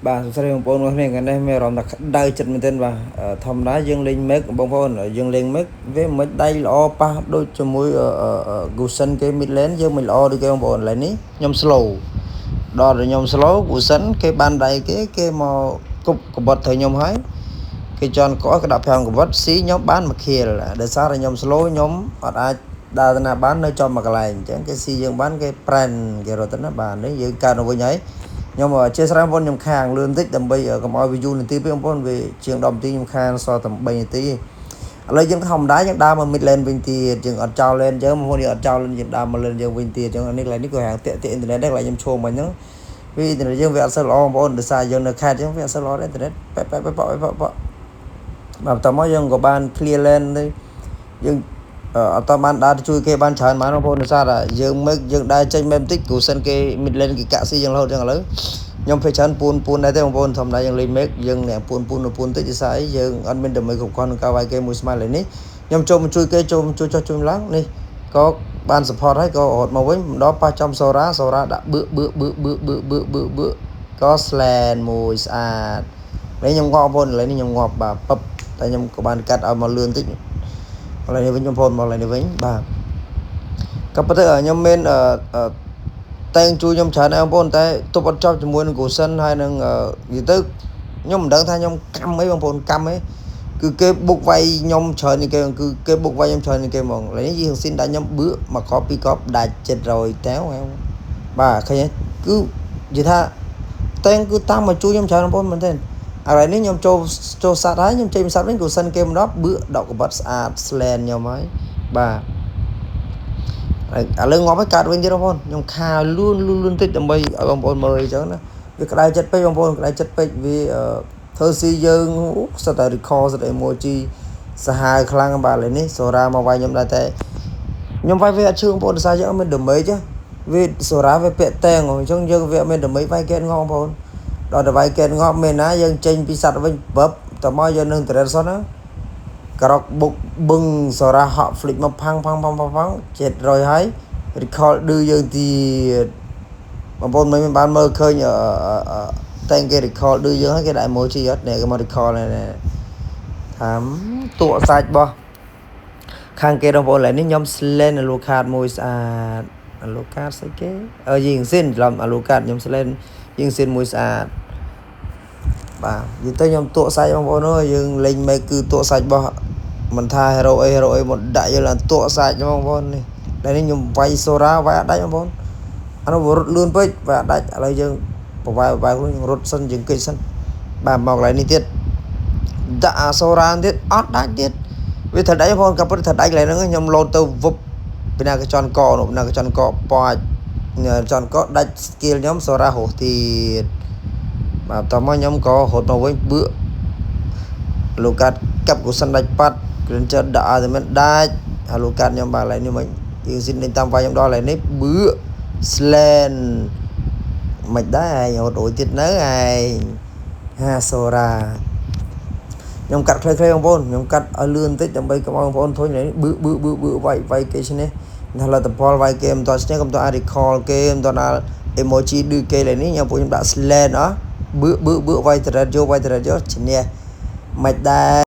បាទសួស្តីបងប្អូនទាំងអស់គ្នាថ្ងៃនេះមានអារម្មណ៍ថាក្តៅចិត្តមែនទែនបាទធម្មតាយើងលេងមេកបងប្អូនយើងលេងមេកវាមិនដៃល្អប៉ះដូចជាមួយ Gusen គេ mid lane យើងមិនល្អដូចគេបងប្អូនឥឡូវនេះខ្ញុំ slow ដល់ខ្ញុំ slow Gusen គេបានដៃគេមកគប់កបត់ត្រូវខ្ញុំហើយគេជន់កោះគេដាក់5កបត់ស៊ីខ្ញុំបានមួយខៀលដោយសារតែខ្ញុំ slow ខ្ញុំអត់អាចដើរទៅណាបាននៅចំមួយកន្លែងអញ្ចឹងគេស៊ីយើងបានគេប្រែនគេរត់ទៅណាបាននេះយើងកើតទៅវិញហើយខ្ញុំអធិស្ឋានបងប្អូនខ្ញុំខាងលឿនបន្តិចដើម្បីកុំឲ្យវាយូរនាទីពេកបងប្អូនវាជាង10នាទីខ្ញុំខាងសល់តែ3នាទីឥឡូវយើងធម្មតាយើងដើរមក mid lane វិញទៀតយើងអត់ចោល lane អញ្ចឹងបងប្អូនយើងអត់ចោល lane យើងដើរមក lane យើងវិញទៀតអញ្ចឹងនេះកន្លែងនេះក៏ហាងតាក់អ៊ីនធឺណិតដែរកន្លែងខ្ញុំឈោមមិញហ្នឹងវាអ៊ីនធឺណិតយើងវាអត់សូវល្អបងប្អូនដោយសារយើងនៅខេត្តអញ្ចឹងវាអត់សូវល្អដែរអ៊ីនធឺណិតប៉ប៉ប៉បាទបន្តមកយើងក៏បាន clear lane ទៅយើងអត់តបានដើរទៅជួយគេបានច្រើនបានបងប្អូនដោយសារតែយើងមើលយើងដើរចេញមែនបន្តិចគ្រូសិនគេ mid lane គេកាក់ស៊ីយើងរហូតអញ្ចឹងឥឡូវខ្ញុំពេលច្រើនពួនដែរទេបងប្អូនធម្មតាយើងលេងមេកយើងអ្នកពួនតិចដោយសារអីយើងអត់មានដើម្បីគ្រប់គ្រាន់ក្នុងការវាយគេមួយស្មើលេងនេះខ្ញុំចូលមកជួយគេចូលជួយចុះជួយឡើងនេះក៏បាន support ហើយក៏រត់មកវិញម្ដងប៉ះចំសូរ៉ាដាក់បឺក៏ slant មួយស្អាតលេងខ្ញុំងាប់បងប្អូនលេងនេះខ្ញុំងាប់បាទពឹបតែខ្ញុំក៏បានកាត់ឲ្យមកលឿនតិចឥឡូវនេះវិញបងប្អូនមកឥឡូវនេះវិញបាទក៏ប៉ុន្តែខ្ញុំមានតែងជួយខ្ញុំច្រើនដែរបងប្អូនតែទប់អត់ចប់ជាមួយនឹង Gusen ហើយនឹងនិយាយទៅខ្ញុំមិនដឹងថាខ្ញុំកម្មអីបងប្អូនកម្មអីគឺគេបុកវាយខ្ញុំច្រើននេះគេគឺគេបុកវាយខ្ញុំច្រើននេះគេហ្មងឥឡូវនេះយើងស៊ីនដាក់ខ្ញុំបឺមកកប់ពីកប់ដាច់700តែបាទឃើញគឺនិយាយថាតែងគឺតាមមកជួយខ្ញុំច្រើនបងប្អូនមែនទេឥឡូវនេះខ្ញុំចូលសាត់ហើយខ្ញុំចេញសាត់វិញ Gusen គេមកដល់បឺដកកបាត់ស្អាត slant ខ្ញុំហើយបាទឥឡូវងាប់ហើយកាត់វិញទៀតបងប្អូនខ្ញុំខាលឿនតិចដើម្បីឲ្យបងប្អូនមើលអញ្ចឹងណាវាក្តៅចិត្តពេកបងប្អូនក្តៅចិត្តពេកវាធ្វើស៊ីយើងសិតតែ record សិត emoji សាហាវខ្លាំងបាទឥឡូវនេះសូរ៉ាមកវាយខ្ញុំដែរតែខ្ញុំវាយវាអត់ឈឺបងប្អូនដោយសារយើងអត់មាន damage វាសូរ៉ាវាពាក់តែងអញ្ចឹងយើងវាអត់មាន damage វាយកេតងាប់បងប្អូនដល់តែវាយ get ងាប់មែនណាយើងចេញពីសัตว์វិញបឹបតមកយើងនឹង Terrason ណាក្រកបុកបឹងសូរ៉ាហក់ flick មកផាំង700ហើយ recall ឌឺយើងទៀតបងប្អូនមិនបានមើលឃើញតែគេ recall ឌឺយើងហើយគេដាក់ emoji អត់នេះគេមក recall នេះថាតួសាច់របស់ខាងគេបងប្អូនឡើយនេះខ្ញុំ slant អាលូខាតមួយស្អាតអាលូខាតស្អីគេយើងស៊ីនច្រឡំអាលូខាតខ្ញុំ slant យើងស៊ីនមួយស្អាតបាទនិយាយទៅខ្ញុំតួសាច់បងប្អូនអើយយើងលេងមេគឺតួសាច់របស់មិនថា hero អីមកដាក់យើងឡើងតួសាច់បងប្អូននេះតែនេះខ្ញុំវាយសូរ៉ាវាយអត់ដាច់បងប្អូនអានោះរត់លឿនពេកវាអត់ដាច់ឥឡូវយើងប្រវាយខ្លួនយើងរត់សិនយើងគេចសិនបាទមកកន្លែងនេះទៀតដាក់អាសូរ៉ាទៀតអត់ដាច់ទៀតវាត្រូវដាច់បងប្អូនក៏ពិតត្រូវដាច់កន្លែងហ្នឹងខ្ញុំលោតទៅវឹបពីណាក៏ចន់កនោះណាក៏ចន់កប៉ាច់ចន់កដាច់ skill ខ្ញុំសូរ៉ាហោះទៀតបាទតមកខ្ញុំក៏រត់មកវិញបឺលូកាត់កាប់ Gusen ដាច់ប៉ាត់ Granger ដាក់ឲ្យតែមិនដាច់ហើយលូកាត់ខ្ញុំបាទកន្លែងនេះវិញយើងស៊ីនលេងតាមវាយខ្ញុំដល់កន្លែងនេះបឺ slant មិនដែររត់រួចទៀតនៅឯងហាសូរ៉ាខ្ញុំកាត់ខ្លីៗបងប្អូនខ្ញុំកាត់ឲ្យលឿនបន្តិចដើម្បីកុំឲ្យបងប្អូនធុញនេះបឺវាយគេឈ្នះថាលទ្ធផលវាយគេមិនតឈ្នះកុំតអាច recall គេមិនតដល់ emoji ឌឺគេឡើយនេះខ្ញុំដាក់ slant អស់បឺវាយ thread យកឈ្នះមិនដែរ